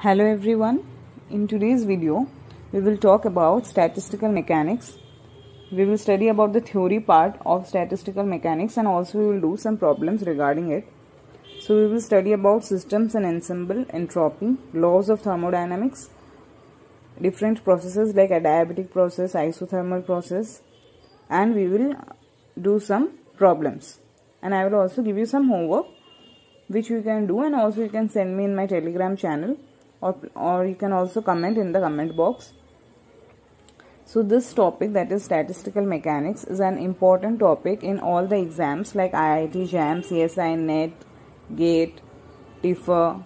Hello everyone. In today's video, we will talk about statistical mechanics. We will study about the theory part of statistical mechanics and also we will do some problems regarding it. So we will study about systems and ensemble, entropy, laws of thermodynamics, different processes like adiabatic process, isothermal process, and we will do some problems. And I will also give you some homework which you can do, and also you can send me in my Telegram channel or you can also comment in the comment box. So this topic, that is statistical mechanics, is an important topic in all the exams like IIT JAM, CSI, NET, GATE, TIFR.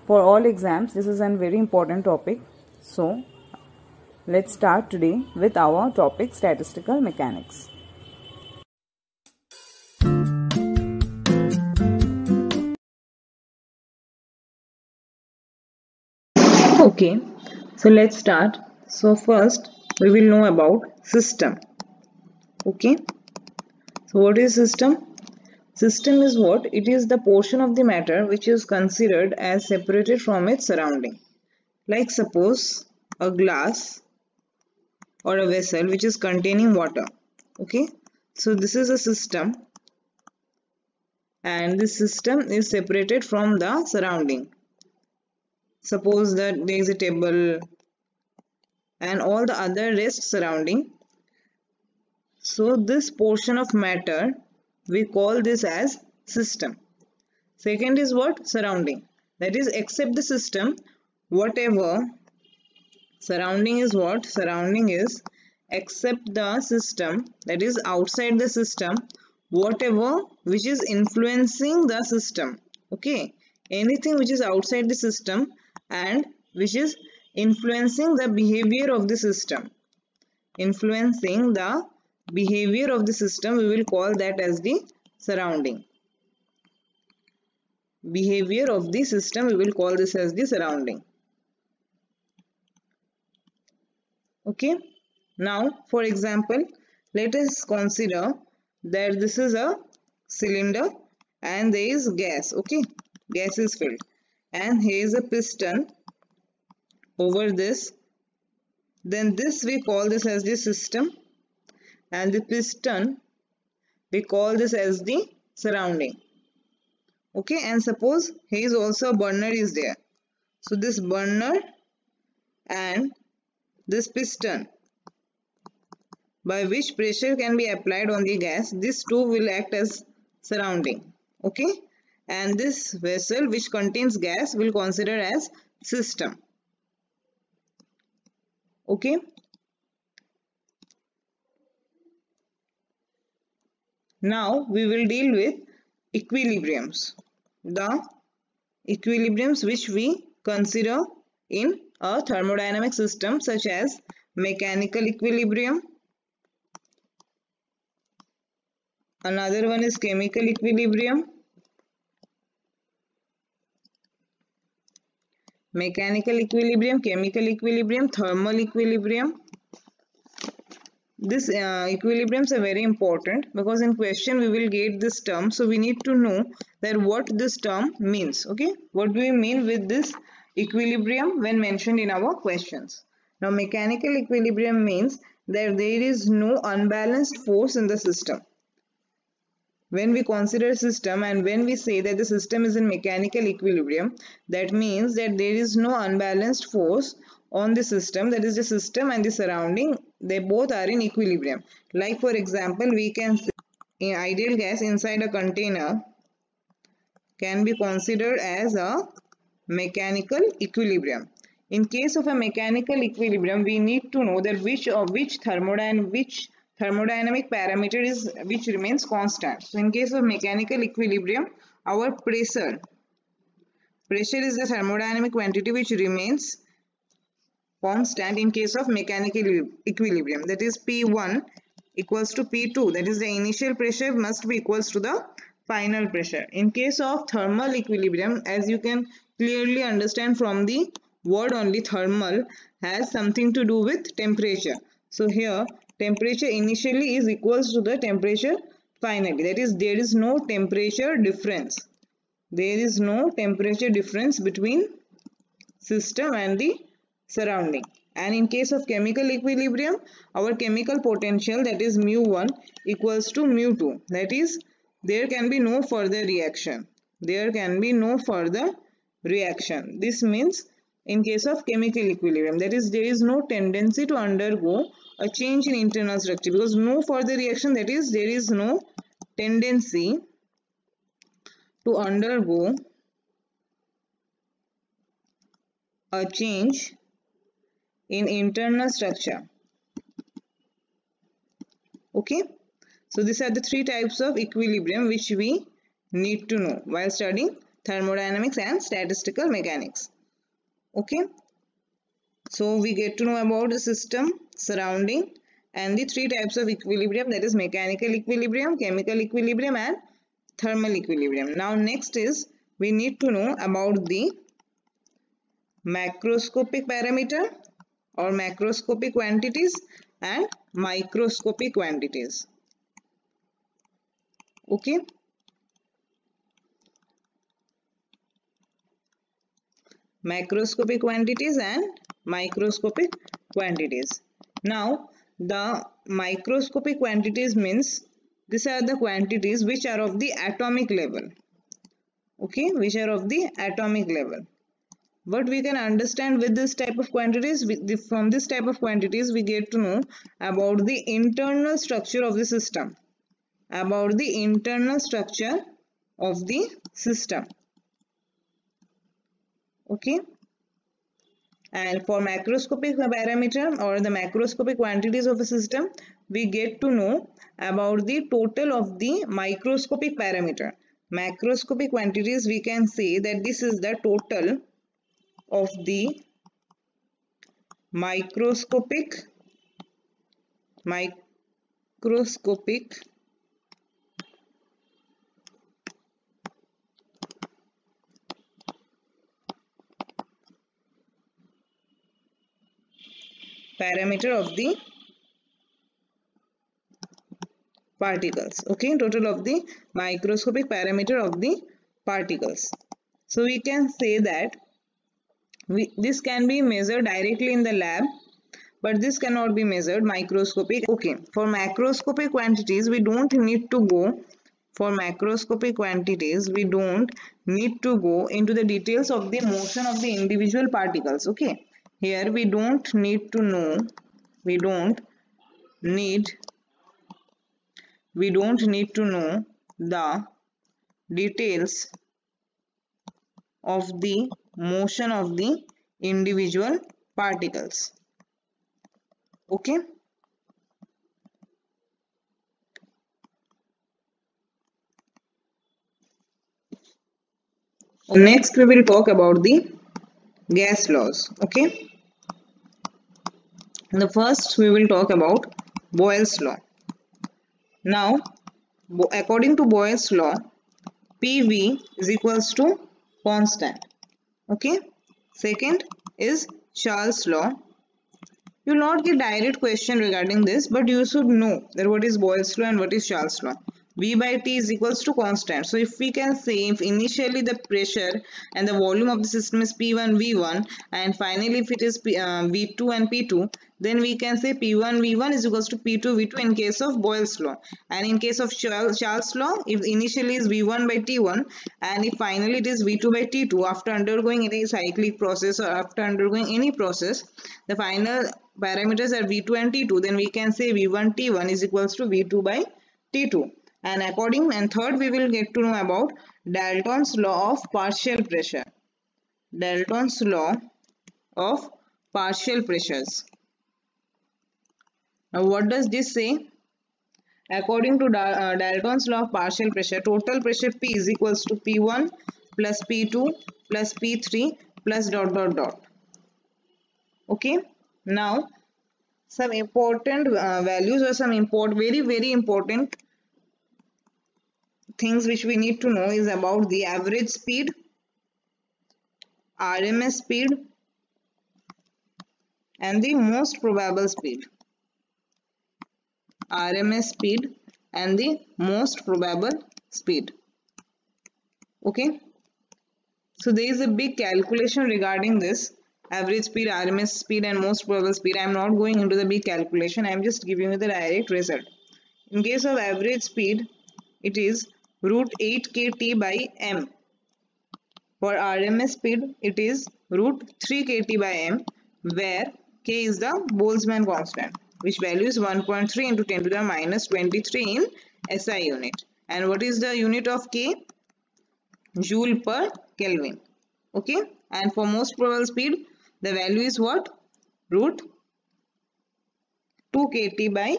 For all exams, this is a very important topic. So let's start today with our topic, statistical mechanics. Okay, so let's start. So first we will know about system. Okay, so what is system? System is what? It is the portion of the matter which is considered as separated from its surrounding. Like suppose a glass or a vessel which is containing water. Okay, so this is a system and this system is separated from the surrounding. Suppose that there is a table and all the other rest surrounding. So this portion of matter, we call this as system. Second is what? Surrounding. That is, except the system, whatever surrounding is what? Surrounding is except the system, that is outside the system, whatever which is influencing the system. Okay, anything which is outside the system and which is influencing the behavior of the system. Influencing the behavior of the system, we will call that as the surrounding. Behavior of the system, we will call this as the surrounding. Okay, now for example, let us consider that this is a cylinder and there is gas. Okay, gas is filled and here is a piston over this. Then this, we call this as the system, and the piston, we call this as the surrounding. Okay, and suppose here is also a burner is there. So this burner and this piston, by which pressure can be applied on the gas, these two will act as surrounding. Okay, and this vessel which contains gas will consider as system. Okay, now we will deal with equilibriums. The equilibriums which we consider in a thermodynamic system, such as mechanical equilibrium. Another one is chemical equilibrium. Mechanical equilibrium, chemical equilibrium, thermal equilibrium. These equilibriums are very important because in question we will get this term. So we need to know that what this term means. Okay, what do we mean with this equilibrium when mentioned in our questions? Now mechanical equilibrium means that there is no unbalanced force in the system. When we consider system and when we say that the system is in mechanical equilibrium, that means that there is no unbalanced force on the system, that is the system and the surrounding, they both are in equilibrium. Like for example, we can say an ideal gas inside a container can be considered as a mechanical equilibrium. In case of a mechanical equilibrium, we need to know that which thermodynamic parameter is which remains constant. So in case of mechanical equilibrium, our pressure is the thermodynamic quantity which remains constant in case of mechanical equilibrium, that is P1 equals to P2, that is the initial pressure must be equals to the final pressure. In case of thermal equilibrium, as you can clearly understand from the word only, thermal has something to do with temperature. So here temperature initially is equals to the temperature finally, that is there is no temperature difference. There is no temperature difference between system and the surrounding. And in case of chemical equilibrium, our chemical potential, that is mu1 equals to mu2, that is there can be no further reaction. There can be no further reaction. This means in case of chemical equilibrium, that is there is no tendency to undergo a change in internal structure, because no further reaction, that is there is no tendency to undergo a change in internal structure. Okay, so these are the three types of equilibrium which we need to know while studying thermodynamics and statistical mechanics. Okay, so we get to know about the system, surrounding, and the three types of equilibrium, that is mechanical equilibrium, chemical equilibrium, and thermal equilibrium. Now next is we need to know about the macroscopic parameter or macroscopic quantities and microscopic quantities. Okay, macroscopic quantities and microscopic quantities. Now the microscopic quantities means these are the quantities which are of the atomic level. Okay, which are of the atomic level. What we can understand with this type of quantities, from this type of quantities we get to know about the internal structure of the system, about the internal structure of the system. Okay, and for macroscopic parameter or the macroscopic quantities of a system, we get to know about the total of the microscopic parameter. Macroscopic quantities, we can say that this is the total of the microscopic parameter of the particles. Okay, total of the microscopic parameter of the particles. So we can say that this can be measured directly in the lab, but this cannot be measured microscopic. Okay, for macroscopic quantities we don't need to go into the details of the motion of the individual particles. Okay, here we don't need to know, we don't need the details of the motion of the individual particles. Okay, next we will talk about the gas laws. Okay, the first we will talk about Boyle's law. Now according to Boyle's law, PV is equals to constant. Okay, second is Charles law. You will not get direct question regarding this, but you should know that what is Boyle's law and what is Charles law. V by T is equals to constant. So if we can say, if initially the pressure and the volume of the system is P1 V1, and finally if it is V2 and P2, then we can say P1 V1 is equals to P2 V2 in case of Boyle's law. And in case of Charles law, if initially is V1 by T1 and if finally it is V2 by T2, after undergoing any cyclic process or after undergoing any process, the final parameters are V2 and T2, then we can say V1 T1 is equals to V2 by T2. And third we will get to know about Dalton's law of partial pressure. Dalton's law of partial pressures. Now what does this say? According to Dalton's law of partial pressure, total pressure P is equals to P1 plus P2 plus P3 plus dot dot dot. Okay, now some important values or some very important things which we need to know is about the average speed, RMS speed, and the most probable speed. RMS speed and the most probable speed. Okay, So there is a big calculation regarding this average speed, RMS speed and most probable speed. I am not going into the big calculation. I am just giving you the direct result. In case of average speed, it is root 8 kt by m. For RMS speed, it is root 3 kt by m, where k is the Boltzmann constant, which value is 1.3 into 10 to the minus 23 in SI unit. And what is the unit of k? Joule per Kelvin. Okay, and for most probable speed, the value is what? Root 2 kt by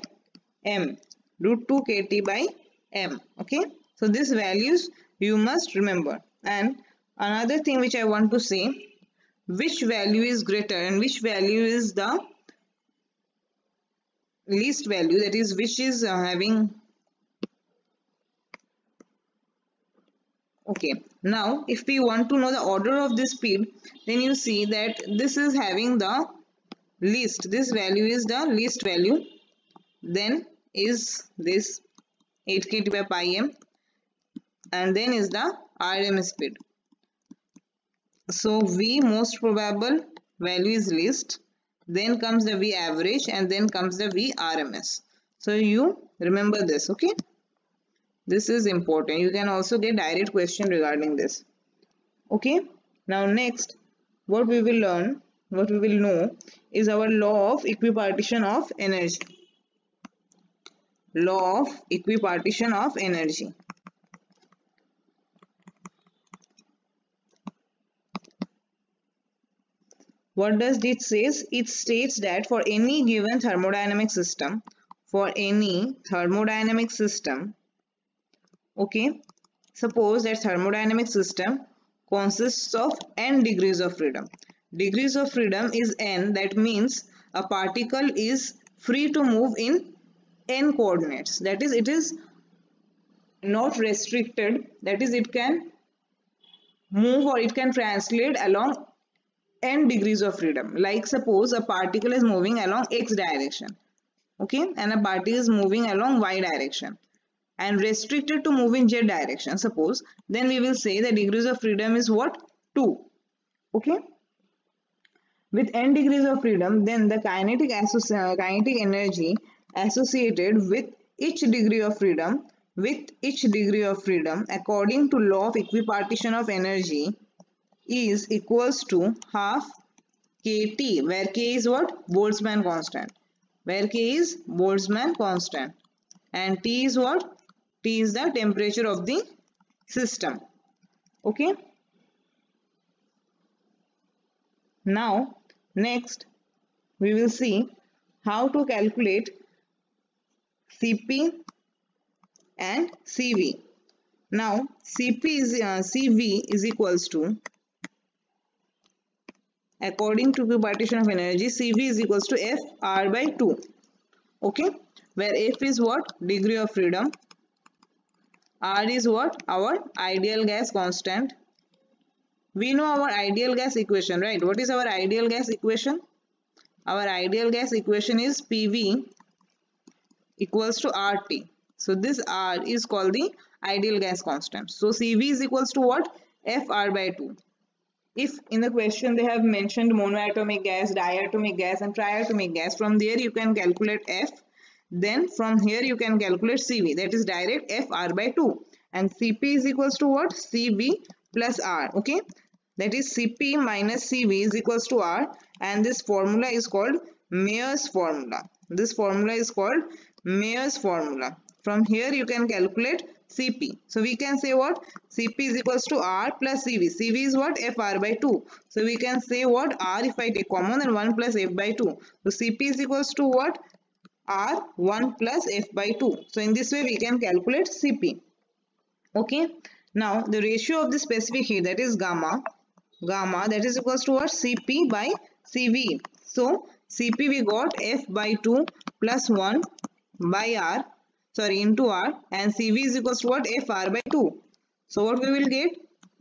m. Root 2 kt by m. Okay, so these values you must remember. And another thing which I want to say, which value is greater and which value is the least value, that is which is having. Okay, now if we want to know the order of this speed, then you see that this is having the least, this value is the least value, then is this 8 kt by pi m, and then is the RMS speed. So V most probable value is least, then comes the V average, and then comes the V RMS. So you remember this. Okay, this is important. You can also get direct question regarding this. Okay, now next what we will learn, what we will know is our law of equipartition of energy. Law of equipartition of energy. What does it says? It states that for any given thermodynamic system, okay, suppose that thermodynamic system consists of n degrees of freedom. Degrees of freedom is n, that means a particle is free to move in n coordinates. That is, it is not restricted, that is, it can move or it can translate along n degrees of freedom. Like suppose a particle is moving along x direction, okay, and a particle is moving along y direction and restricted to move in z direction, suppose, then we will say the degrees of freedom is what? 2. Okay, with n degrees of freedom, then the kinetic energy associated with each degree of freedom, according to law of equipartition of energy, is equals to half kt, where k is what? Boltzmann constant, and T is what? T is the temperature of the system. Okay, now next we will see how to calculate Cp and Cv. Now Cv is equals to, according to equipartition of energy, Cv is equals to F R by 2. Okay, where F is what? Degree of freedom, R is what? Our ideal gas constant. We know our ideal gas equation, right? What is our ideal gas equation? Our ideal gas equation is PV equals to RT. So this R is called the ideal gas constant. So Cv is equals to what? Fr by 2. If in the question they have mentioned monoatomic gas, diatomic gas and triatomic gas, from there you can calculate F. Then from here you can calculate Cv, that is direct Fr by 2. And Cp is equals to what? Cv plus R. Okay, that is Cp minus Cv is equals to R, and this formula is called Mayer's formula. This formula is called Mayer's formula. From here you can calculate Cp. So we can say what? Cp is equals to R plus Cv. Cv is what? Fr by 2. So we can say what? R, if I take common, then 1 plus F by 2. So Cp is equals to what? R 1 plus F by 2. So in this way we can calculate Cp. Okay. Now the ratio of the specific heat, that is gamma, that is equals to what? Cp by Cv. So Cp we got F by 2 plus 1 by R, into R, and Cv is equals to what? Fr by 2. So what we will get?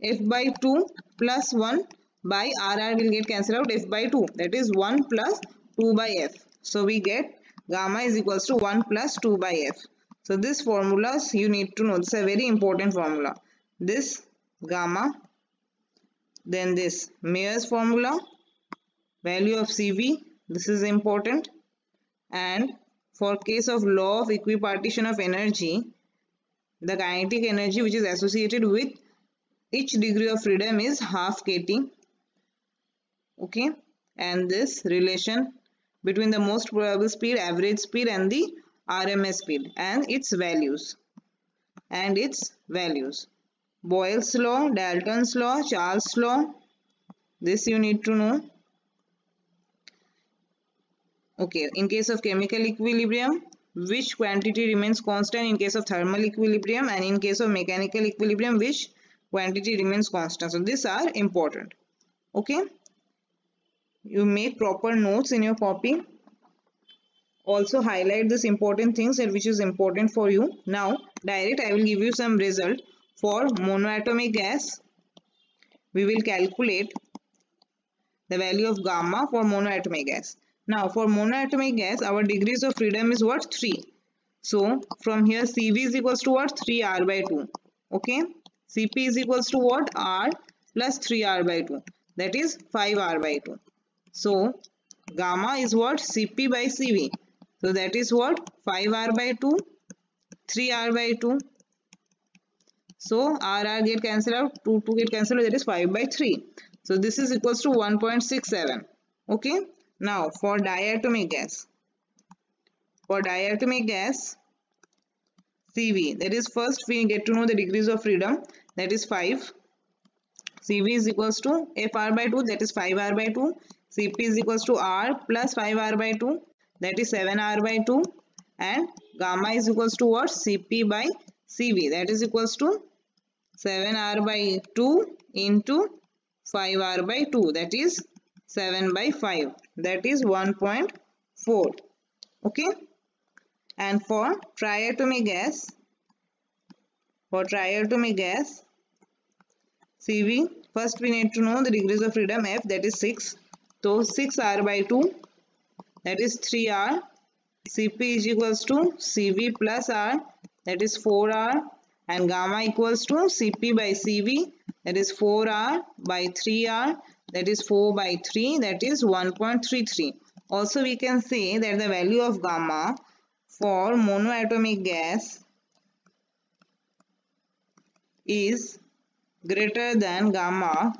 F by 2 plus 1 by R will get cancelled out, F by 2, that is 1 plus 2 by F. So we get gamma is equals to 1 plus 2 by F. So this formulas you need to know. This is a very important formula. This gamma Then this Mayer's formula, value of CV, this is important. And for case of law of equipartition of energy, the kinetic energy which is associated with each degree of freedom is half kT. Okay, and this relation between the most probable speed, average speed, and the RMS speed and its values. Boyle's law, Dalton's law, Charles' law, this you need to know. Okay, in case of chemical equilibrium, which quantity remains constant in case of thermal equilibrium, and in case of mechanical equilibrium, which quantity remains constant. So these are important. Okay, you make proper notes in your copy. Also highlight this important things which is important for you. Now direct I will give you some result. For monoatomic gas, we will calculate the value of gamma for monoatomic gas. Now for monoatomic gas, our degrees of freedom is what? 3. So from here CV is equals to what? 3R by 2. Okay, Cp is equals to what? R plus 3R by 2, that is 5R by 2. So gamma is what? Cp by Cv. So that is what? 5R by 2, 3R by 2. So R get cancelled out, 2 get cancelled out, that is 5 by 3. So this is equals to 1.67. Okay. Now for diatomic gas. For diatomic gas, CV, that is first we get to know the degrees of freedom, that is 5. CV is equals to FR by 2, that is 5R by 2. Cp is equals to R plus 5R by 2, that is 7R by 2. And gamma is equals to what? Cp by Cv, that is equals to 7R by 2 into 5R by 2, that is 7 by 5, that is 1.4. Okay. And for triatomic gas, CV, first we need to know the degrees of freedom F, that is 6. So 6R by 2, that is 3R. Cp is equals to Cv plus R, that is 4R. And gamma equals to Cp by Cv, that is 4R by 3R, that is 4 by 3, that is 1.33. Also we can say that the value of gamma for monoatomic gas is greater than gamma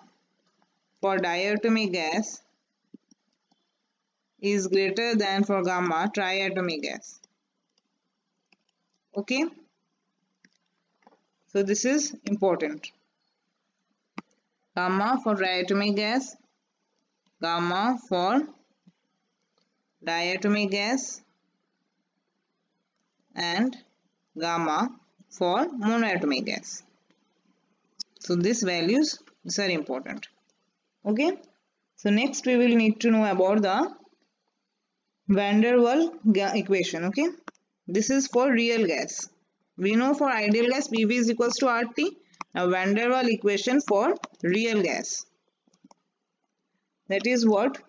for diatomic gas is greater than for gamma triatomic gas. Okay. So this is important. Gamma for triatomic gas, gamma for diatomic gas, and gamma for monoatomic gas. So these values are important. Okay. So next we will need to know about the Van der Waals equation. Okay. This is for real gas. We know for ideal gas PV is equals to RT. Now Van der Waals equation for real gas. That is what?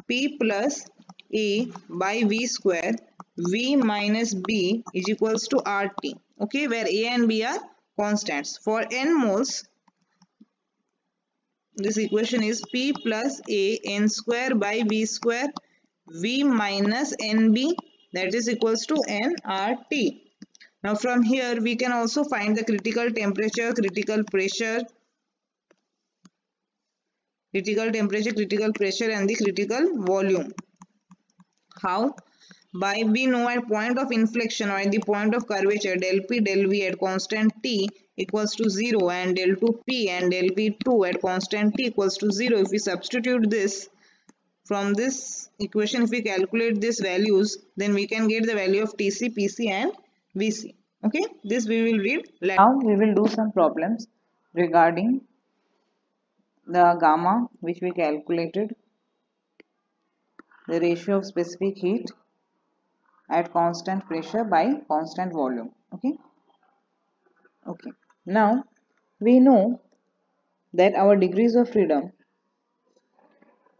P plus A by V square V minus B is equals to RT. Okay, where A and B are constants. For n moles, this equation is P plus A n square by V square V minus NB, that is equals to nRT. Now from here we can also find the critical temperature, critical pressure, and the critical volume. How? By we know at point of inflection or at the point of curvature, del P del V at constant T equals to 0 and del 2P and del V2 at constant T equals to 0. If we substitute this from this equation, if we calculate these values, then we can get the value of TC, PC and VC. Okay, this we will read later. Now we will do some problems regarding the gamma which we calculated, the ratio of specific heat at constant pressure by constant volume. Okay. Now we know that our degrees of freedom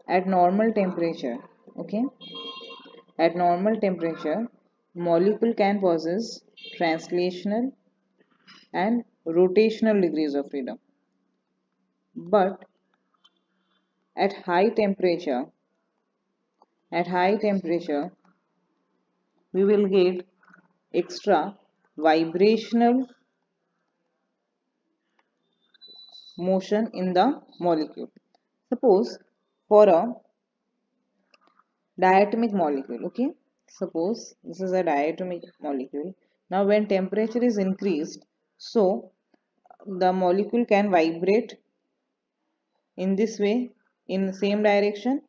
at normal temperature, okay, at normal temperature, molecule can possess translational and rotational degrees of freedom. But at high temperature, we will get extra vibrational motion in the molecule. Suppose for a diatomic molecule, okay, suppose this is a diatomic molecule. Now when temperature is increased, so the molecule can vibrate in this way, in the same direction,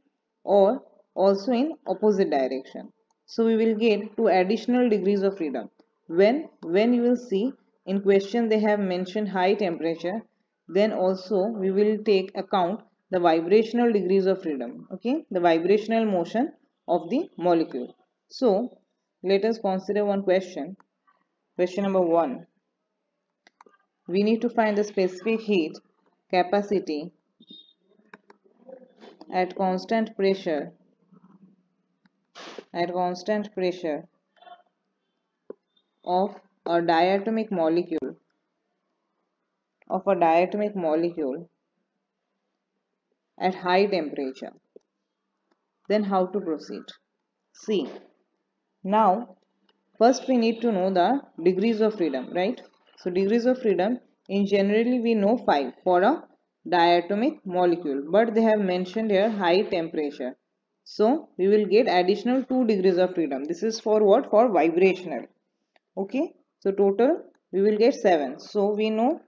or also in opposite direction. So we will get two additional degrees of freedom. When you will see in question they have mentioned high temperature, then also we will take account the vibrational degrees of freedom, okay, the vibrational motion of the molecule. So let us consider one question. Question number 1. We need to find the specific heat capacity at constant pressure of a diatomic molecule at high temperature. Then how to proceed? See, now first we need to know the degrees of freedom, right? So degrees of freedom in generally we know 5 for a diatomic molecule, but they have mentioned here high temperature. So we will get additional 2 degrees of freedom. This is for what? For vibrational. Okay, so total we will get 7. So we know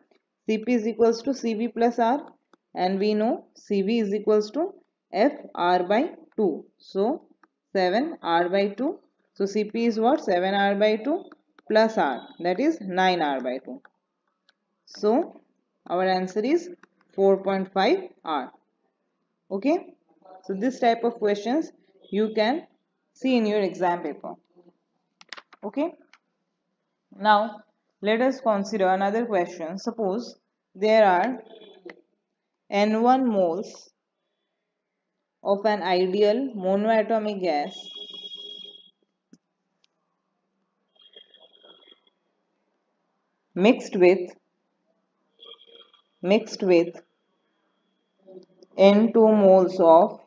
Cp is equals to Cv plus R, and we know Cv is equals to Fr by 2. So 7 R by 2. So Cp is what? 7 R by 2 plus R, that is 9 R by 2. So our answer is 4.5 R. Okay, so this type of questions you can see in your exam paper. Okay. Now, let us consider another question. Suppose there are N1 moles of an ideal monoatomic gas mixed with N2 moles of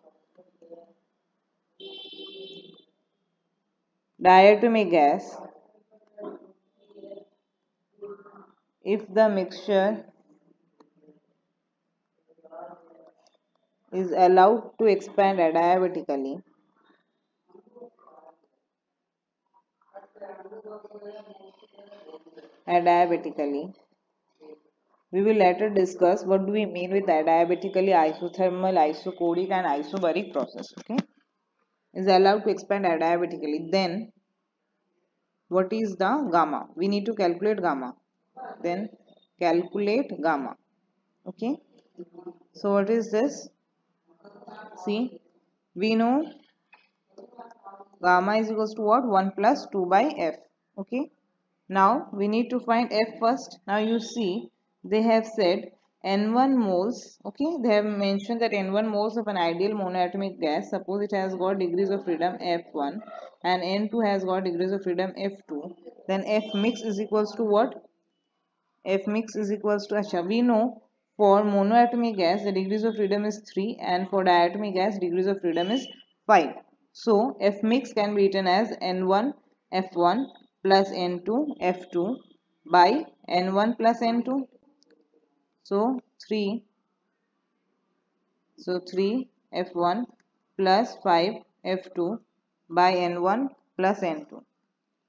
diatomic gas. If the mixture is allowed to expand adiabatically, we will later discuss what do we mean with adiabatically, isothermal, isochoric and isobaric process. Okay, is allowed to expand adiabatically. Then what is the gamma? We need to calculate gamma. Then calculate gamma. Okay, so what is this? See, we know gamma is equals to what? 1 plus 2 by f. Okay, now we need to find f first. Now you see they have said N1 moles. Okay, they have mentioned that N1 moles of an ideal monoatomic gas, suppose it has got degrees of freedom F1 and N2 has got degrees of freedom F2, then F mix is equals to what? F mix is equals to, Asha, we know for monoatomic gas the degrees of freedom is 3 and for diatomic gas degrees of freedom is 5. So F mix can be written as N1 F1 plus N2 F2 by N1 plus N2. So 3 F1 plus 5 F2 by N1 plus N2.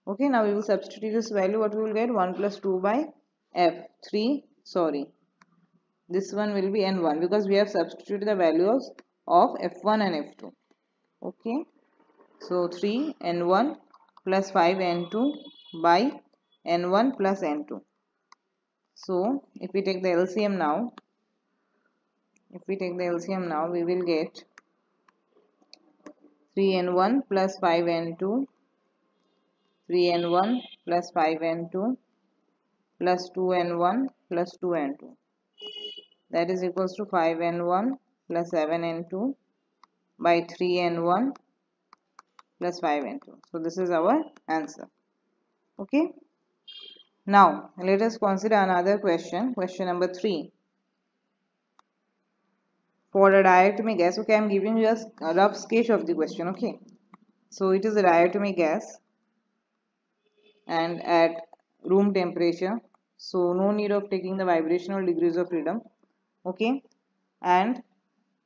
Okay, now we will substitute this value. What we will get? 1 plus 2 by F3. Sorry, this one will be N1 because we have substituted the values of F1 and F2. Okay, so 3 N1 plus 5 N2 by N1 plus N2. So if we take the LCM now, we will get 3N1 plus 5N2, 3N1 plus 5N2 plus 2N1 plus 2N2. That is equals to 5N1 plus 7N2 by 3N1 plus 5N2. So this is our answer. Okay. Now let us consider another question. Question number 3. For a diatomic gas, okay, I'm giving you a rough sketch of the question, okay. So it is a diatomic gas and at room temperature, so no need of taking the vibrational degrees of freedom, okay. And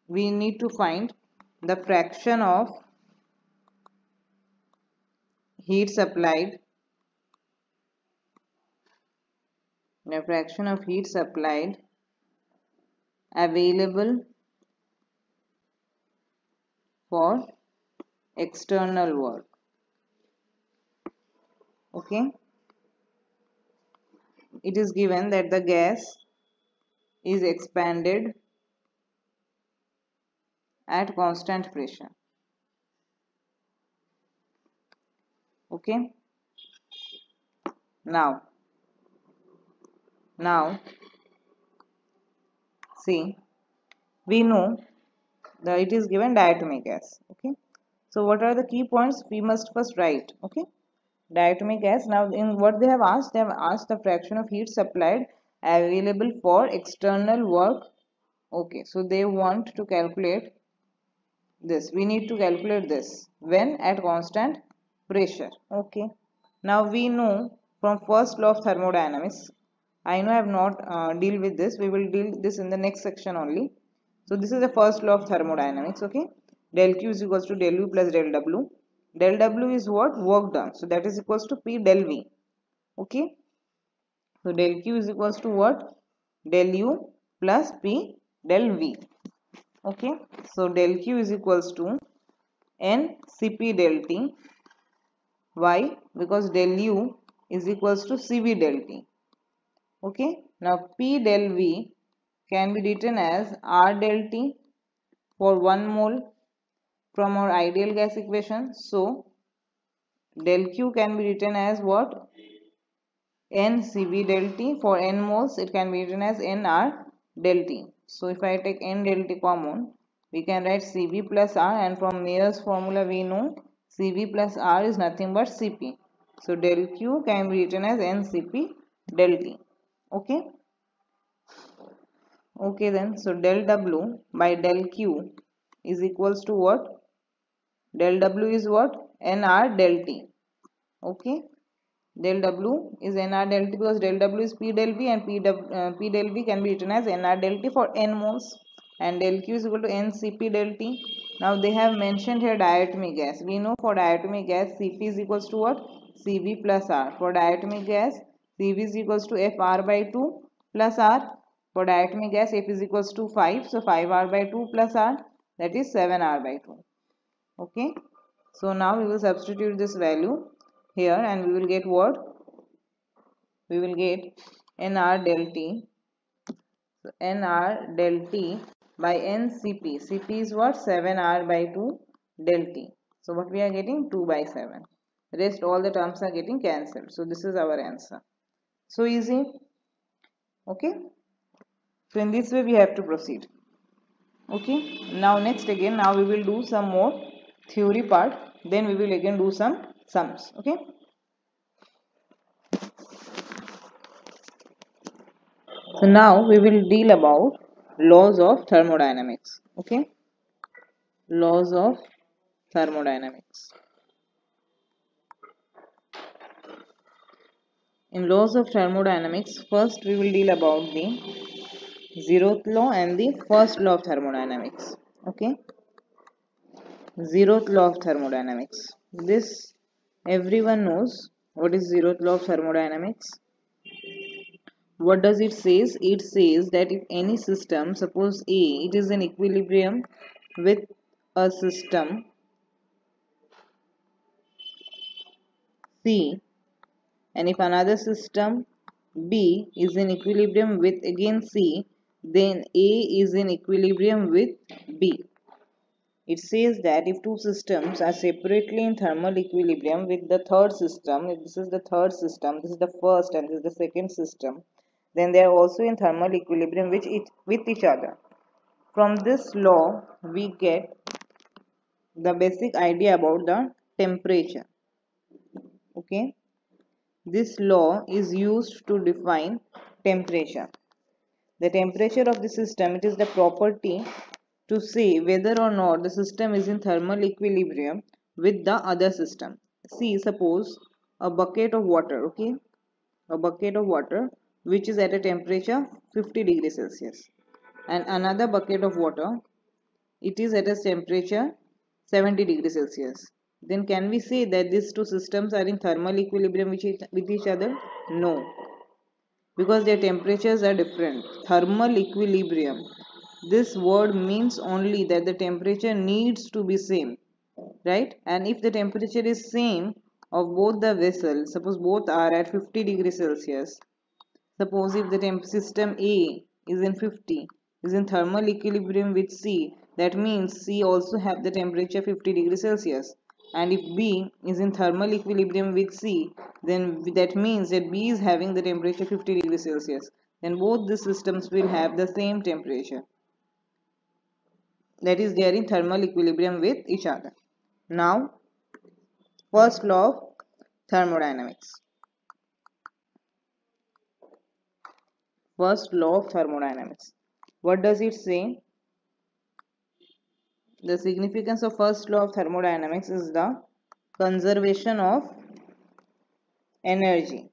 we need to find the fraction of heat supplied, available for external work, okay. It is given that the gas is expanded at constant pressure, okay. Now see, we know that it is given diatomic gas, okay. So what are the key points we must first write, okay. Diatomic gas. Now in what they have asked the fraction of heat supplied available for external work, okay. So they want to calculate this, we need to calculate this when at constant pressure, okay. Now we know from first law of thermodynamics, I know I have not deal with this, we will deal this in the next section only. So this is the first law of thermodynamics, okay. Del Q is equals to del U plus del W. Del W is what? Work done, so that is equals to P del V, okay. So del Q is equals to what? Del U plus P del V, okay. So del Q is equals to N Cp del T. Why? Because del U is equals to Cv del T, okay. Now P del V can be written as R del T for 1 mole from our ideal gas equation. So del Q can be written as what? N Cv del T. For n moles it can be written as Nr del T. So if I take N del T common, we can write Cv plus R, and from nearest formula we know Cv plus R is nothing but Cp. So del Q can be written as Ncp del T, okay. Okay then, so del W by del Q is equals to what? Del W is what? Nr del T, okay. Del W is Nr del T because del W is P del V, and P del V can be written as Nr del T for n moles, and del Q is equal to Ncp del T. Now they have mentioned here diatomic gas. We know for diatomic gas Cp is equals to what? Cv plus R. For diatomic gas Cv is equals to Fr by 2 plus R. For diatomic gas F is equals to 5. So 5R by 2 plus R, that is 7R by 2. Okay. So now we will substitute this value here and we will get what? We will get Nr del T. So Nr del T by Ncp. Cp is what? 7R by 2 del T. So what we are getting? 2 by 7. Rest all the terms are getting cancelled. So this is our answer. So easy. Okay. So in this way we have to proceed. Okay. Now next again, now we will do some more theory part. Then we will again do some sums. Okay. So now we will deal about laws of thermodynamics. Okay. Laws of thermodynamics. In laws of thermodynamics, first we will deal about the zeroth law and the first law of thermodynamics. Okay. Zeroth law of thermodynamics. This everyone knows what is zeroth law of thermodynamics. What does it says? It says that if any system, suppose A, it is in equilibrium with a system C, and if another system B is in equilibrium with again C, then A is in equilibrium with B. It says that if two systems are separately in thermal equilibrium with the third system, if this is the third system, this is the first and this is the second system, then they are also in thermal equilibrium with each other. From this law, we get the basic idea about the temperature. Okay. This law is used to define temperature. The temperature of the system, it is the property to say whether or not the system is in thermal equilibrium with the other system. See, suppose a bucket of water, okay, a bucket of water which is at a temperature 50 degrees Celsius, and another bucket of water, it is at a temperature 70 degrees Celsius. Then can we say that these two systems are in thermal equilibrium with each other? No, because their temperatures are different. Thermal equilibrium. This word means only that the temperature needs to be same, right? And if the temperature is same of both the vessels, suppose both are at 50 degrees Celsius, suppose if the system A is in 50, is in thermal equilibrium with C, that means C also have the temperature 50 degrees Celsius. And if B is in thermal equilibrium with C, then that means that B is having the temperature 50 degrees Celsius. Then both the systems will have the same temperature. That is, they are in thermal equilibrium with each other. Now, first law of thermodynamics. First law of thermodynamics. What does it say? The significance of first law of thermodynamics is the conservation of energy.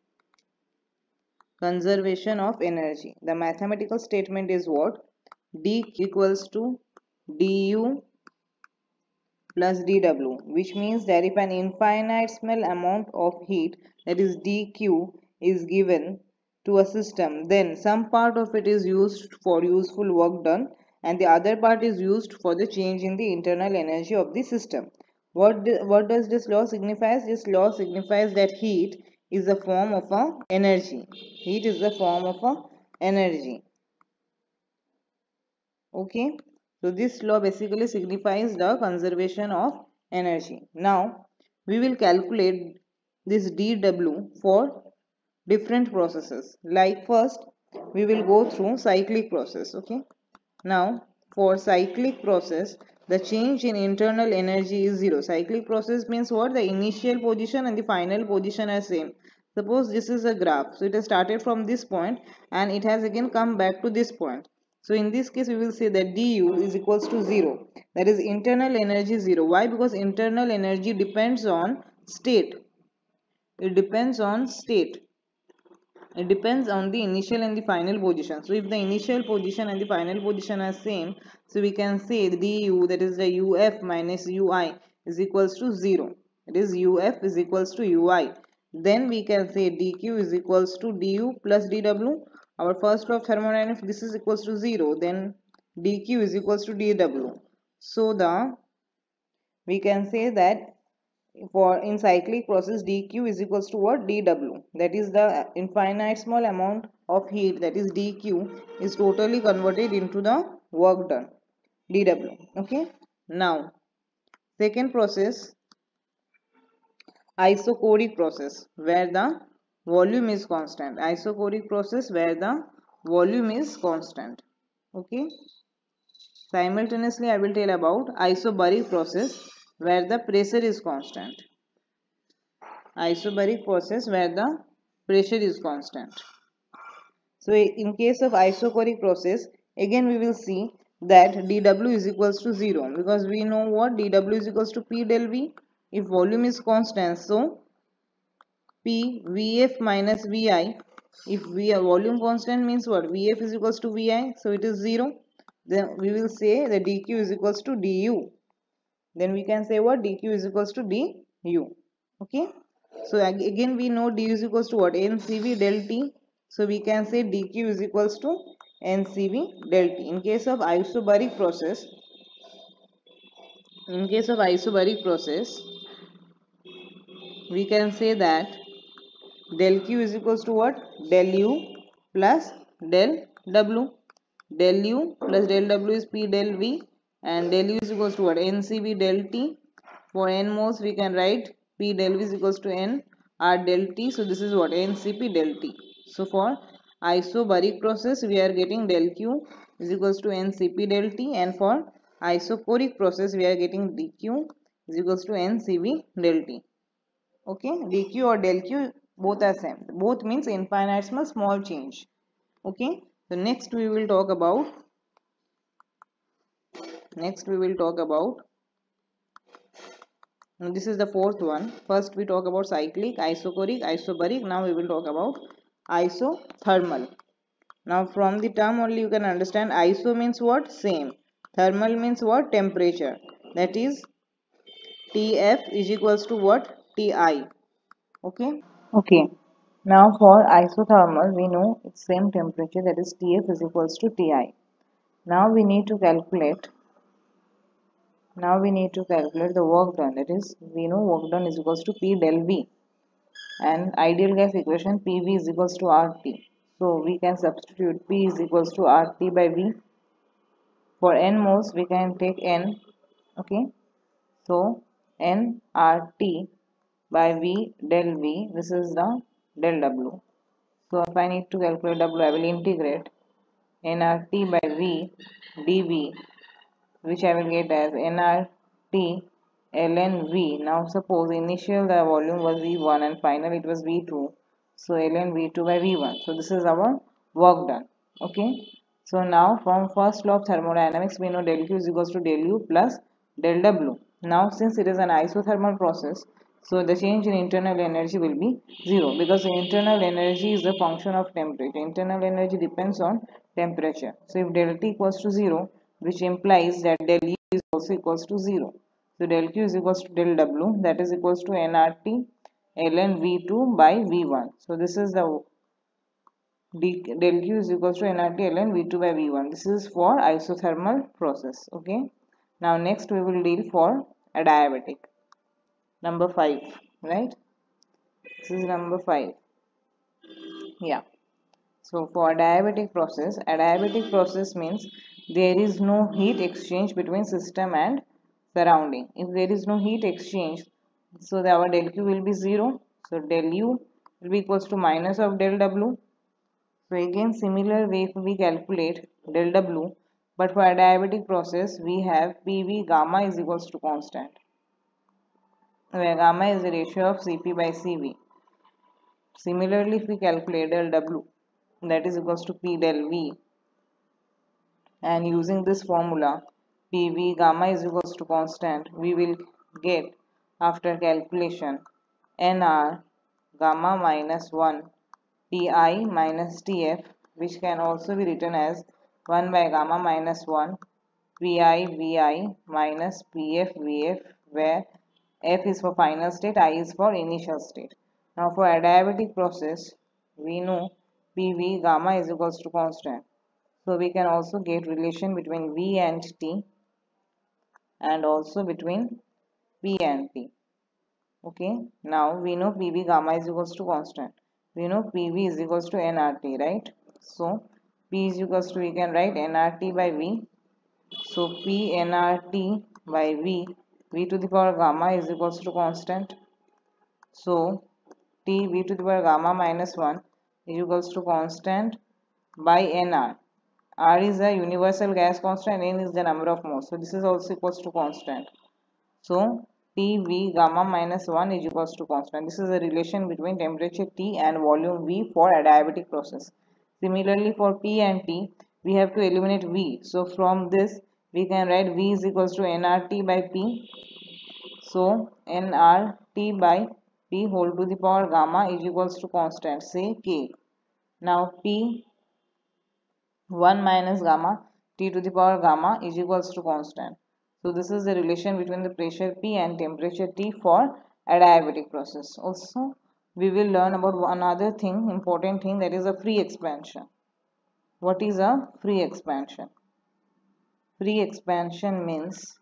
Conservation of energy. The mathematical statement is what? dq equals to du plus dw, which means that if an infinitesimal amount of heat, that is dq, is given to a system, then some part of it is used for useful work done and the other part is used for the change in the internal energy of the system. What does this law signifies? This law signifies that heat is a form of a energy. Heat is a form of a energy. Okay, so this law basically signifies the conservation of energy. Now we will calculate this dW for different processes. Like first we will go through cyclic process. Okay, now for cyclic process, the change in internal energy is zero. Cyclic process means what? The initial position and the final position are same. Suppose this is a graph, so it has started from this point and it has again come back to this point. So in this case we will say that du is equals to 0. That is internal energy 0. Why? Because internal energy depends on state. It depends on state. It depends on the initial and the final position. So if the initial position and the final position are same, so we can say du, that is the uf minus ui, is equals to 0. It is uf is equals to ui. Then we can say dq is equals to du plus dw. Our first law of thermodynamics, this is equals to 0. Then dq is equals to dw. So we can say that for in cyclic process dq is equals to what? Dw. That is the infinitesimal amount of heat, that is dq, is totally converted into the work done, dw. Okay, now second process, isochoric process, where the volume is constant. Isochoric process where the volume is constant. Okay, simultaneously I will tell about isobaric process where the pressure is constant. Isobaric process where the pressure is constant. So in case of isochoric process, again we will see that dW is equals to 0, because we know what? dW is equals to P del V. If volume is constant, so P Vf minus Vi. If volume constant means what? Vf is equals to Vi, so it is 0. Then we will say that dQ is equals to du. Then we can say what? dQ is equals to du. Okay. So again we know du is equals to what? NCV del T. So we can say dQ is equals to NCV del T. In case of isobaric process, we can say that del Q is equals to what? Del U plus del W. Del U plus del W is P del V, and del U is equals to what? NCV del T. For N moles we can write P del V is equals to N R del T. So this is what? NCP del T. So for isobaric process we are getting del Q is equals to NCP del T, and for isochoric process we are getting dQ is equals to NCV del T. Okay, dQ or del Q both are same. Both means infinitesimal small change. Okay, so next we will talk about Next we will talk about, this is the fourth one. First we talk about cyclic, isochoric, isobaric. Now we will talk about isothermal. Now from the term only you can understand, iso means what? Same. Thermal means what? Temperature. That is Tf is equals to what? Ti. Okay. Okay. Now for isothermal we know it's same temperature, that is Tf is equals to Ti. Now we need to calculate the work done, that is we know work done is equals to P del V, and ideal gas equation PV is equals to RT. So we can substitute P is equals to RT by V. For N moles we can take N. Okay. So nRT by V del V, this is the del W. So if I need to calculate W, I will integrate nRT by V dV, which I will get as nRT ln V. Now suppose initial the volume was V1 and final it was V2. So ln V2 by V1. So this is our work done. Okay. So now from first law of thermodynamics we know del Q is equals to del U plus del W. Now since it is an isothermal process, so the change in internal energy will be zero, because the internal energy is a function of temperature. Internal energy depends on temperature. So if del T equals to 0, which implies that del U is also equals to 0. So del Q is equals to del W, that is equals to nRT ln V2 by V1. So this is the del Q is equals to nRT ln V2 by V1. This is for isothermal process. Okay. Now next we will deal for adiabatic. Number 5, right? This is number 5. Yeah. So for adiabatic process means there is no heat exchange between system and surrounding. If there is no heat exchange, so our del Q will be 0. So del U will be equals to minus of del W. So again similar way if we calculate del W, but for adiabatic process we have PV gamma is equals to constant, where gamma is the ratio of Cp by Cv. Similarly, if we calculate del W, that is equals to P del V, and using this formula PV gamma is equals to constant, we will get after calculation Nr gamma minus 1 Pi minus Tf, which can also be written as 1 by gamma minus 1 Pi Vi minus Pf Vf, where F is for final state, I is for initial state. Now for adiabatic process, we know PV gamma is equals to constant. So we can also get relation between V and T, and also between P and T. Okay. Now we know PV gamma is equals to constant. We know PV is equals to nRT, right? So P is equals to, we can write nRT by V. So P nRT by V, V to the power gamma is equals to constant. So T V to the power gamma minus 1 is equals to constant by Nr. R is the universal gas constant, N is the number of moles. So this is also equals to constant. So T V gamma minus 1 is equals to constant. This is the relation between temperature T and volume V for adiabatic process. Similarly for P and T, we have to eliminate V. So from this we can write V is equals to nRT by P. So nRT by P whole to the power gamma is equals to constant, say K. Now P 1 minus gamma T to the power gamma is equals to constant. So this is the relation between the pressure P and temperature T for adiabatic process. Also we will learn about another thing, important thing, that is a free expansion. What is a free expansion? Free expansion means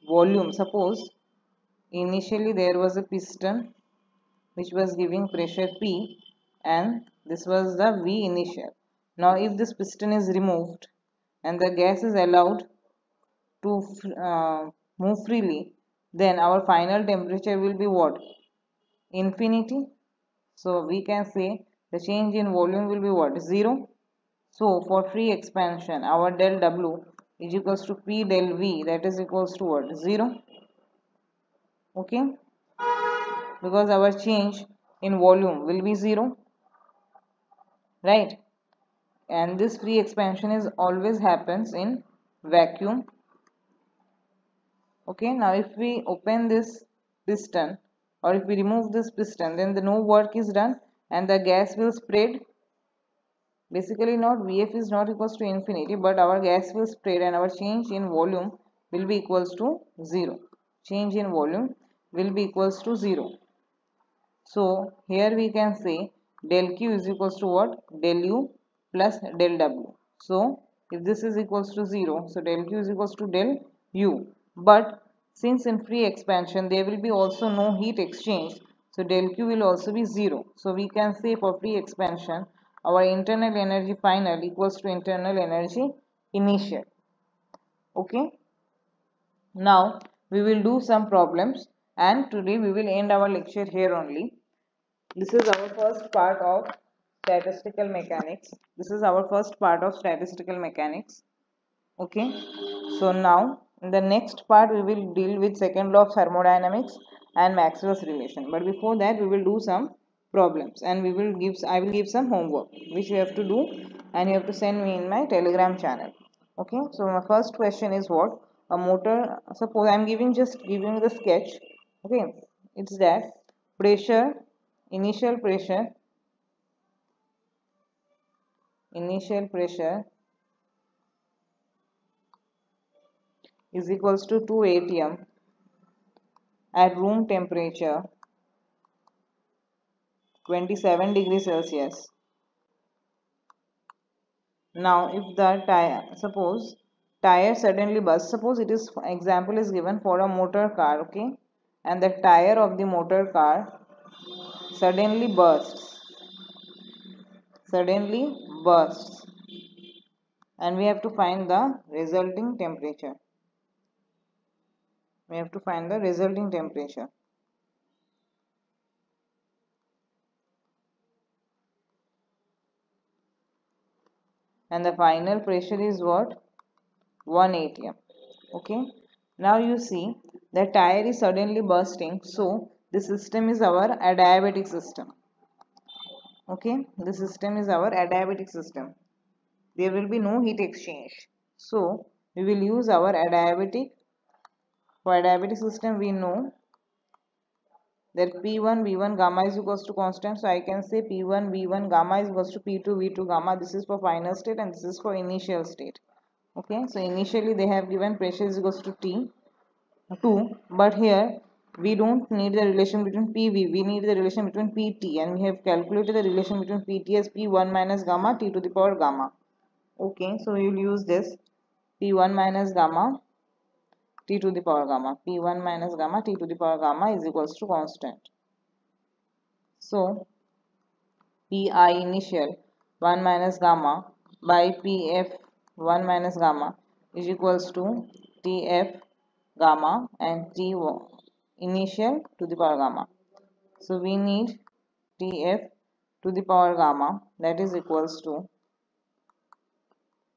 volume. Suppose initially there was a piston which was giving pressure P, and this was the V initial. Now if this piston is removed and the gas is allowed to move freely, then our final temperature will be what? Infinity. So we can say the change in volume will be what? 0. So for free expansion, our del W is equals to P del V, that is equals to what? 0. Okay. Because our change in volume will be 0. Right. and this free expansion is always happens in vacuum. Okay, now if we open this piston or if we remove this piston, then the no work is done and the gas will spread. Basically not, Vf is not equals to infinity, but our gas will spread and our change in volume will be equals to 0. Change in volume will be equals to 0. So here we can say del Q is equals to what? Del U plus del W. So if this is equals to 0, so del Q is equals to del U. But since in free expansion there will be also no heat exchange, so del Q will also be 0. So we can say for free expansion our internal energy final equals to internal energy initial. Okay. Now we will do some problems and today we will end our lecture here only. This is our first part of statistical mechanics. This is our first part of statistical mechanics. Okay. So now in the next part we will deal with second law of thermodynamics and Maxwell's relation. But before that we will do some problems and I will give some homework which you have to do and you have to send me in my Telegram channel. Okay. So my first question is what? A motor, suppose I am just giving the sketch. Okay. It's that pressure, initial pressure is equals to 2 atm at room temperature 27 degrees Celsius. Now if the tire suddenly bursts, suppose it is example is given for a motor car, okay, and the tire of the motor car suddenly bursts and we have to find the resulting temperature. And the final pressure is what? 1 atm. Okay. Now you see the tire is suddenly bursting, so the system is our adiabatic system. Okay, the system is our adiabatic system. There will be no heat exchange. So we will use our adiabatic. For adiabatic system we know that P1 V1 gamma is equals to constant. So I can say P1 V1 gamma is equals to P2 V2 gamma. This is for final state and this is for initial state. Okay, so initially they have given pressure is equals to T2, but here we don't need the relation between PV, we need the relation between PT, and we have calculated the relation between PT as P1 minus gamma T to the power gamma. Okay, so we will use this P1 minus gamma T to the power gamma. P1 minus gamma T to the power gamma is equals to constant. So Pi initial 1 minus gamma by Pf 1 minus gamma is equals to Tf gamma and T initial to the power gamma. So we need Tf to the power gamma, that is equals to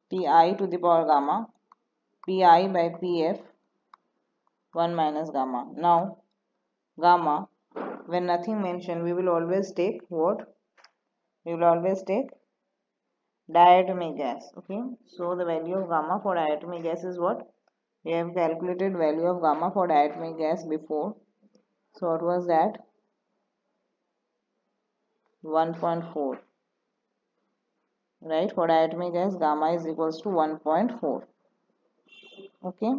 Ti to the power gamma Pi by Pf 1 minus gamma. Now gamma, when nothing mentioned, we will always take what? We will always take diatomic gas. Okay, so the value of gamma for diatomic gas is what? We have calculated value of gamma for diatomic gas before. So what was that? 1.4. Right, for diatomic gas gamma is equals to 1.4. Okay,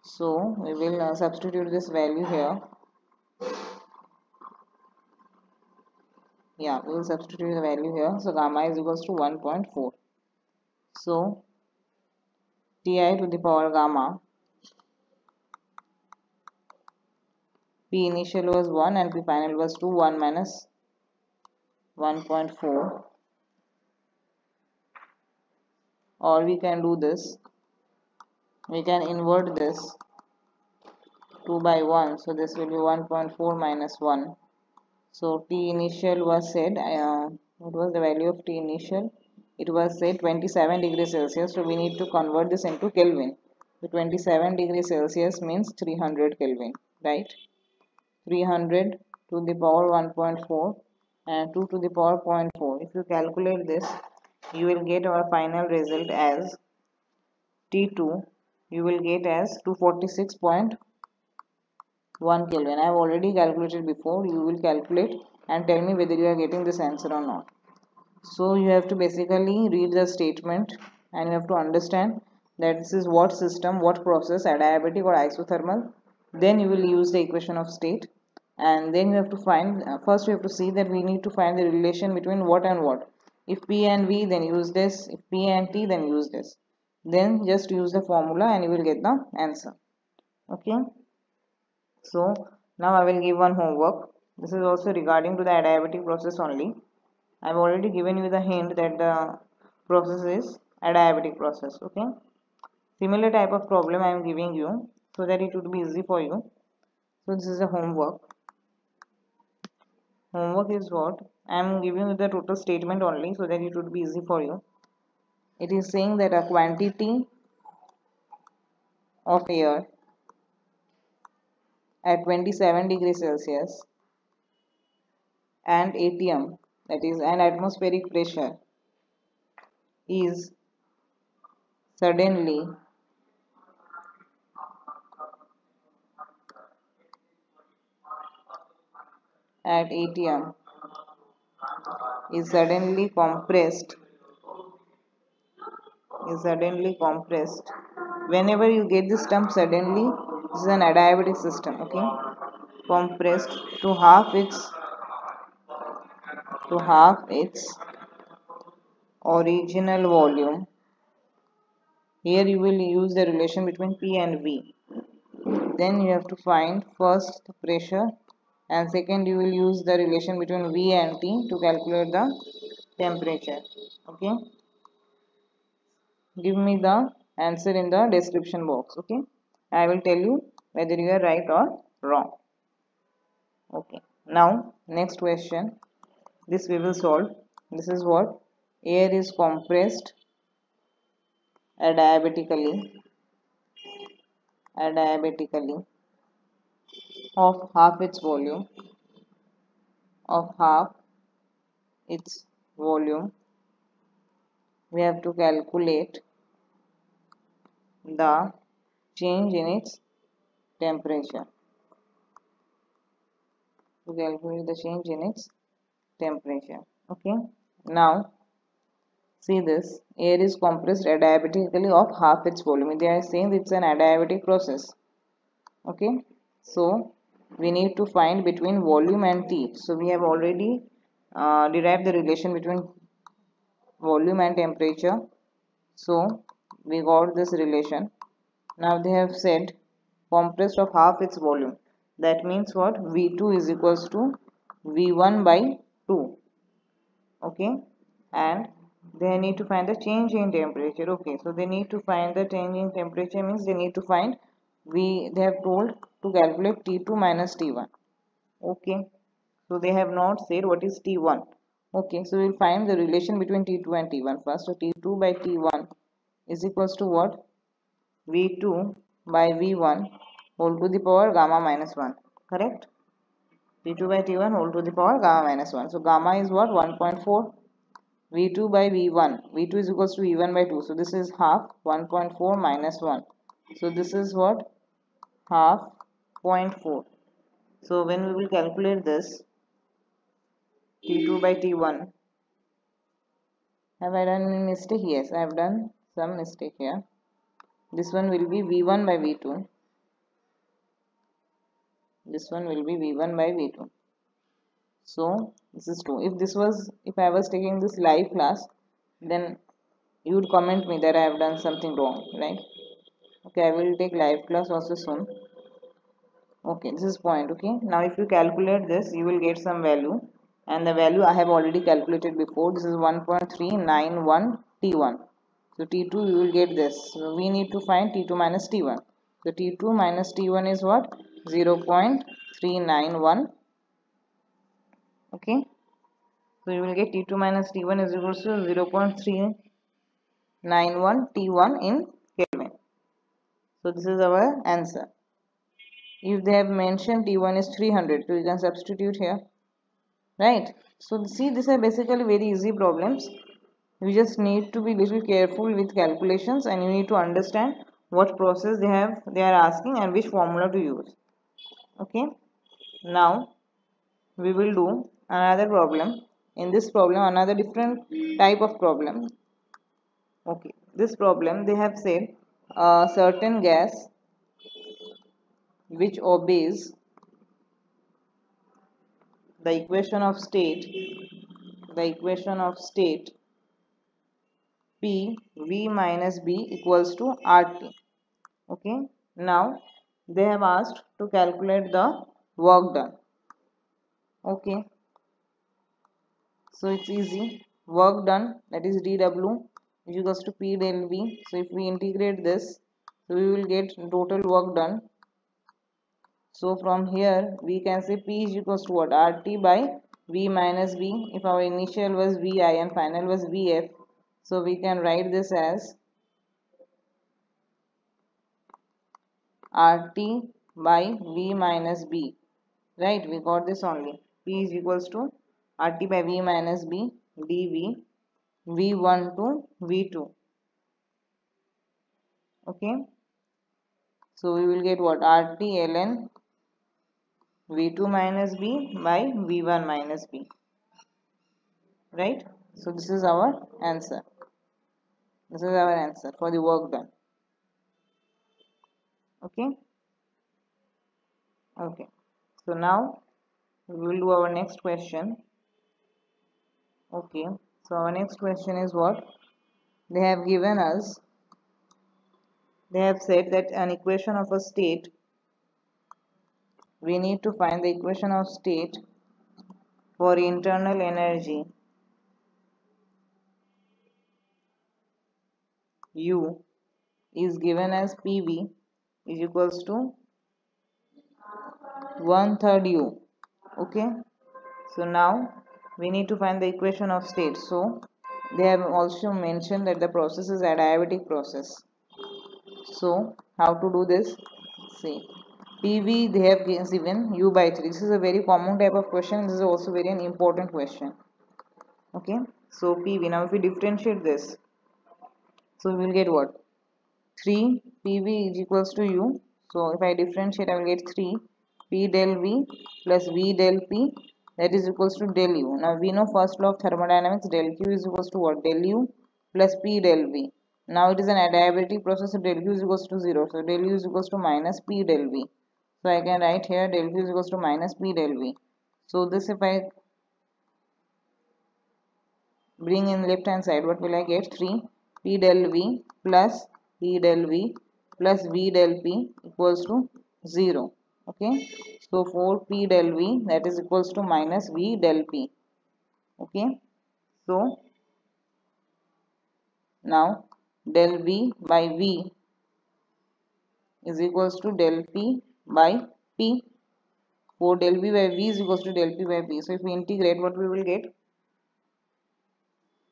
so we will substitute this value here. Yeah, we will substitute the value here. So gamma is equals to 1.4. So Ti to the power gamma, P initial was 1 and P final was 2, 1 minus 1.4. Or we can do this, we can invert this 2 by 1, so this will be 1.4 minus 1. So T initial was said, what was the value of T initial? It was said 27 degrees Celsius, so we need to convert this into Kelvin. So 27 degrees Celsius means 300 Kelvin, right? 300 to the power 1.4 and 2 to the power 0.4. If you calculate this, you will get our final result as T2. You will get as 246.1 Kelvin. I have already calculated before. You will calculate and tell me whether you are getting this answer or not. So you have to basically read the statement and you have to understand that this is what system, what process, adiabatic or isothermal. Then you will use the equation of state, and then you have to find, first you have to see that we need to find the relation between what and what. If P and V, then use this. If P and T, then use this. Then just use the formula and you will get the answer. Okay. So now I will give one homework. This is also regarding to the adiabatic process only. I have already given you the hint that the process is adiabatic process. Okay. Similar type of problem I am giving you so that it would be easy for you. So this is a homework. Homework is what? I am giving you the total statement only so that it would be easy for you. It is saying that a quantity of air at 27 degrees Celsius and ATM, that is an atmospheric pressure, is suddenly at ATM is suddenly compressed whenever you get this term suddenly, this is an adiabatic system. Okay, compressed to half its original volume. Here you will use the relation between P and V. Then you have to find first the pressure, and second you will use the relation between V and T to calculate the temperature. Okay, give me the answer in the description box. Okay, I will tell you whether you are right or wrong. Okay, now next question, this we will solve. This is what? Air is compressed adiabatically of half its volume we have to calculate the change in its temperature. Okay, now see this, air is compressed adiabatically of half its volume. They are saying it's an adiabatic process. Okay, so we need to find between volume and T. So we have already derived the relation between volume and temperature. So we got this relation. Now they have said compressed of half its volume. That means what? V2 is equals to V1 by 2. Okay, and they need to find the change in temperature. Okay, so they need to find the change in temperature means they need to find they have told to calculate T2 minus T1. Okay, so they have not said what is T1. Okay, so we'll find the relation between T2 and T1 first. So T2 by T1 is equals to what? V2 by V1 whole to the power gamma minus 1. Correct? T2 by T1 whole to the power gamma minus 1. So gamma is what? 1.4. V2 by V1. V2 is equals to V1 by 2. So this is half 1.4 minus 1. So this is what? Half 0.4. So when we will calculate this, T2 by T1. Have I done any mistake? Yes, I have done some mistake here. This one will be V1 by V2. This one will be V1 by V2. So this is 2. If I was taking this live class, then you would comment me that I have done something wrong, right? Okay, I will take live class also soon. Okay, this is point. Okay, now if you calculate this, you will get some value, and the value I have already calculated before. This is 1.391 T1. So T2 you will get this. So we need to find T2 minus T1. So T2 minus T1 is what? 0.391. Okay, so you will get T2 minus T1 is equal to 0.391 T1 in Kelvin. So this is our answer. If they have mentioned T1 is 300, so you can substitute here. right? So see, these are basically very easy problems. You just need to be little careful with calculations, and you need to understand what process they are asking and which formula to use. Okay, now we will do another problem. In this problem, another different type of problem. Okay, this problem they have said a certain gas which obeys the equation of state, P V minus B equals to RT. Okay, now they have asked to calculate the work done. Okay, so it's easy. Work done, that is dW is equals to P del V. So if we integrate this, so we will get total work done. So from here we can say P is equals to what? RT by V minus B. If our initial was VI and final was VF, so we can write this as RT by V minus B. Right, we got this only. P is equals to RT by V minus B dV V1 to V2. Okay, so we will get what? RT ln V2 minus B by V1 minus B. Right, so this is our answer. This is our answer for the work done. Okay, okay. So now we will do our next question. Okay, so our next question is what? They have given us, they have said that an equation of a state, we need to find the equation of state for internal energy U is given as PV is equals to 1/3 U. Okay, so now we need to find the equation of state. So they have also mentioned that the process is a adiabatic process. So how to do this? See, PV they have given U by 3. This is a very common type of question. This is also very an important question. Okay, so PV. Now if we differentiate this, so we will get what? 3 PV is equals to U. So if I differentiate, I will get 3 P del V plus V del P, that is equals to del U. Now we know first law of thermodynamics, del Q is equals to what? Del U plus P del V. Now it is an adiabatic process, so del Q is equals to 0. So del U is equals to minus P del V. So I can write here del Q is equals to minus P del V. So this if I bring in left hand side, what will I get? 3 P del V plus P del V plus V del P equals to 0. Okay, so 4 P del V, that is equals to minus V del P. Okay, so now del V by V is equals to del P by P. 4 del V by V is equals to del P by P. So if we integrate, what we will get?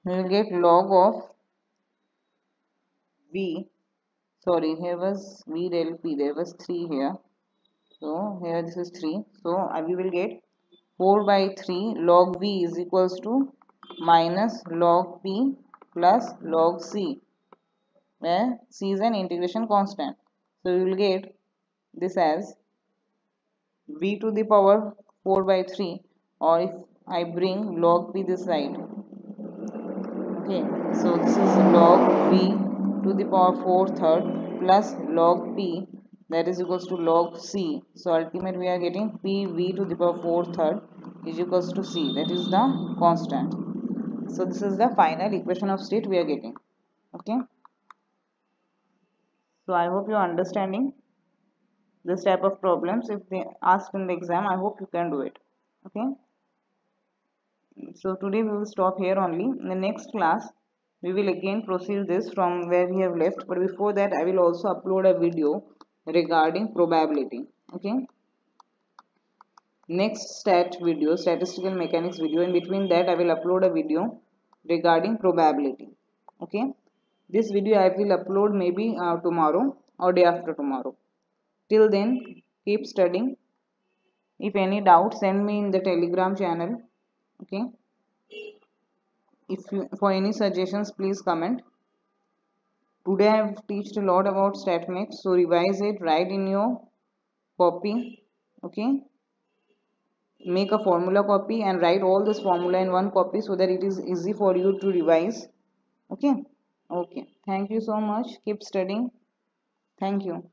We will get log of V, sorry, here was V del P, there was 3 here. So here this is 3. So we will get 4 by 3 log V is equals to minus log P plus log C, where C is an integration constant. So we will get this as V to the power 4 by 3, or if I bring log P this side. Okay, so this is log V to the power 4/3 plus log P, that is equals to log C. So ultimately we are getting PV to the power 4/3 is equals to C, that is the constant. So this is the final equation of state we are getting. Okay, so I hope you are understanding this type of problems. If they ask in the exam, I hope you can do it. Okay, so today we will stop here only. In the next class we will again proceed this from where we have left, but before that I will also upload a video regarding probability. Okay, next statistical mechanics video, in between that I will upload a video regarding probability. Okay, this video I will upload maybe tomorrow or day after tomorrow. Till then, keep studying. If any doubt, send me in the Telegram channel. Okay, if you for any suggestions, please comment. Today I have teached a lot about StatMix, so revise it, write in your copy. Okay, make a formula copy and write all this formula in one copy so that it is easy for you to revise. Okay. Okay, thank you so much. Keep studying. Thank you.